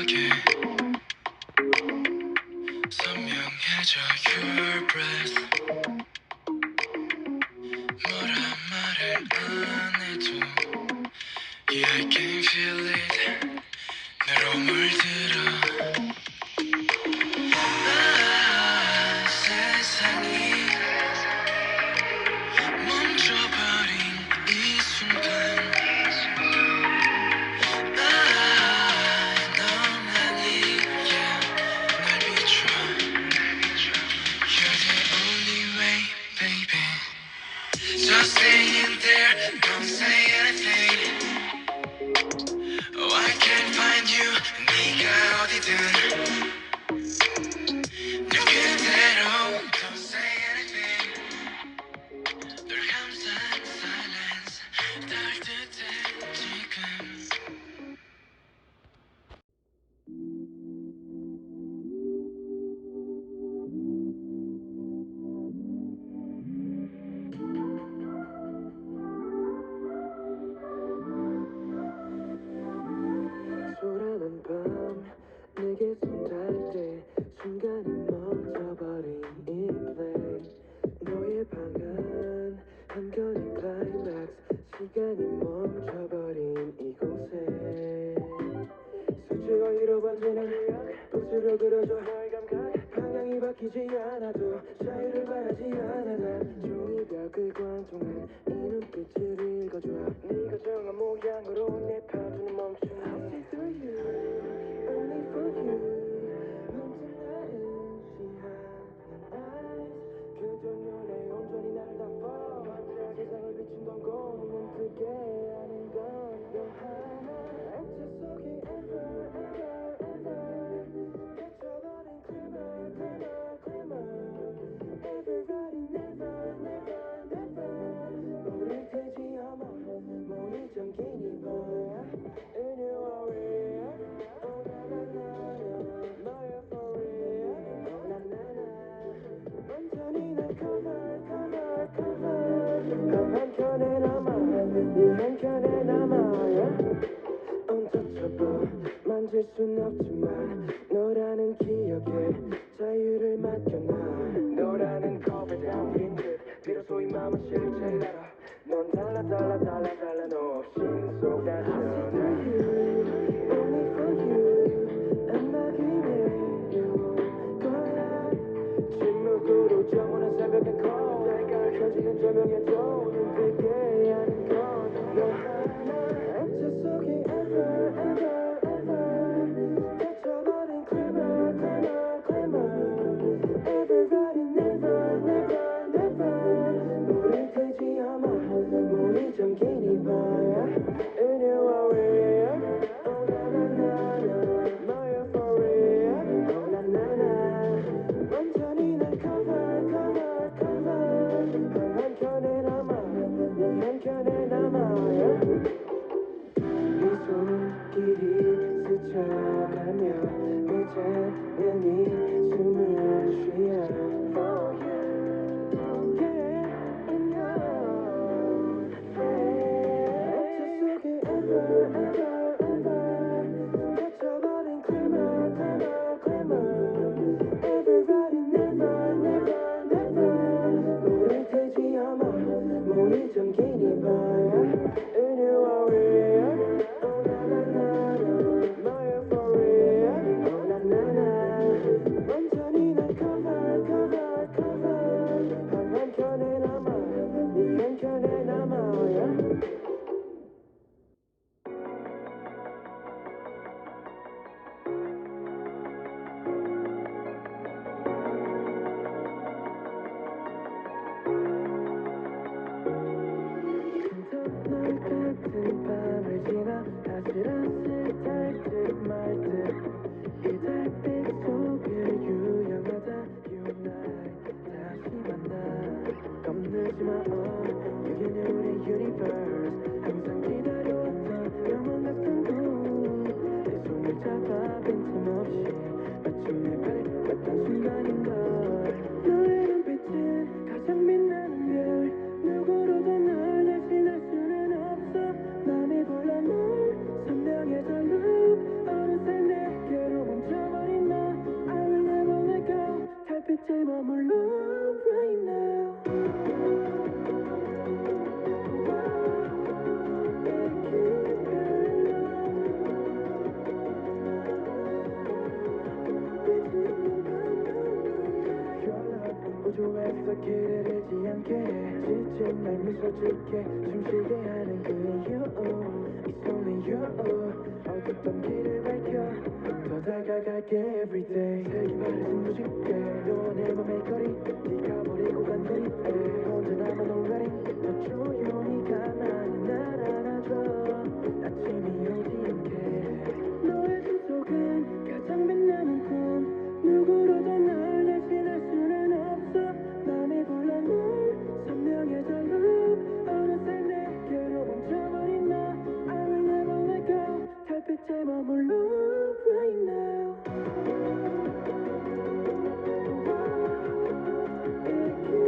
촉촉하게 선명해져 your breath. 뭐라 말을 안 해도 Yeah, I can feel it. 나로 물들어. 세상이 멈춰버린 이 순간 너만 이게 날 비춰. You're the only way, baby. Just stay in there, don't say anything. Oh, I can't find you, 네가 어디든 늘 그대로. Don't say anything. 널 감싼 silence 따뜻해 지금. 초라한 밤 내게 손 닿을 때 순간이 멈춰버린 이 play. 너의 방안 한편의 클라이맥스 시간이 멈춰버린 이곳에 수치가 잃어버린 내 붓으로 그려줘 너의 감각. 방향이 바뀌지 않아도 자유를 바라지 않아. 난 종이벽을 관통한 이 눈빛을 읽어줘. 네가 정한 모양으로 내 파도는 멈춘. I'll see through you, only for you. 멈춘 나를 시한한 eyes. 그저 눈에 온전히 나를 덮어. 세상을 비춘 건 눈 뜨게 하는 건 너 하나. 액체 속에 ever 갇혀버린 glimmer. Everybody never 물을 태지 않아. 문이 잠긴 이 밤 In your way. Oh na na na my euphoria. Oh na na na 완전히 날 cover. 한편에 남아 네 한편에 남아. untouchable 만질 순 없지만 너라는 기억에 자유를 맡겨놔. 너라는 컵에 담긴 듯 비로소 이 맘은 실을 제일 알아. 넌 달라 너 없이 속닥여. Only for you 안마기에 이룰 거야. 침묵으로 정원한 새벽의 call. 켜지는 조명에도 눈 뜨게 하는 건 너 하나. 액체 속에 ever 갇혀버린 glimmer. Everybody never 물을 태지 않아. 문이 잠긴 이 밤 In your way. Oh na na na my euphoria. Oh na na na 완전히 날 cover. 한편에 남아 네 한편에 남아. 네 손길이 스쳐가며 이제 네 숨을 쉬어. For you, yeah, and you, yeah. 액체 속에 ever 갇혀버린 glimmer. Everybody never 물을 태지 않아. 문이 잠긴 이 밤 In your way. Oh na na na my euphoria. Oh na na na 완전히 날 cover. 한편에 남아 네 한편에 남아. 널 같은 밤을 지나 아슬아슬 달듯 말듯 이 달빛 속에 유영하다 You and I 다시 만나. 겁내지마 여긴 우리 universe. 항상 기다려왔던 영원 같은 꿈. 내 손을 잡아 빈틈없이 마침내 발에 왔던 순간인걸. 너의 눈빛은 가장 빛나는 별. 누구로도 널 대신할 수는 없어. 맘이 불러 널 선명해져 loop 어느새 내게 길을 잃지 않게 지친 날 미소 짓게 숨쉬게 하는 그 이유 It's only you 어둡던 길을 밝혀 더 다가갈게 everyday 색이 바래진 무지개 너와 내 맘의 거리 네가 버리고 간 거리에 혼자 남은 already 더 조용히 가만히 날 안아줘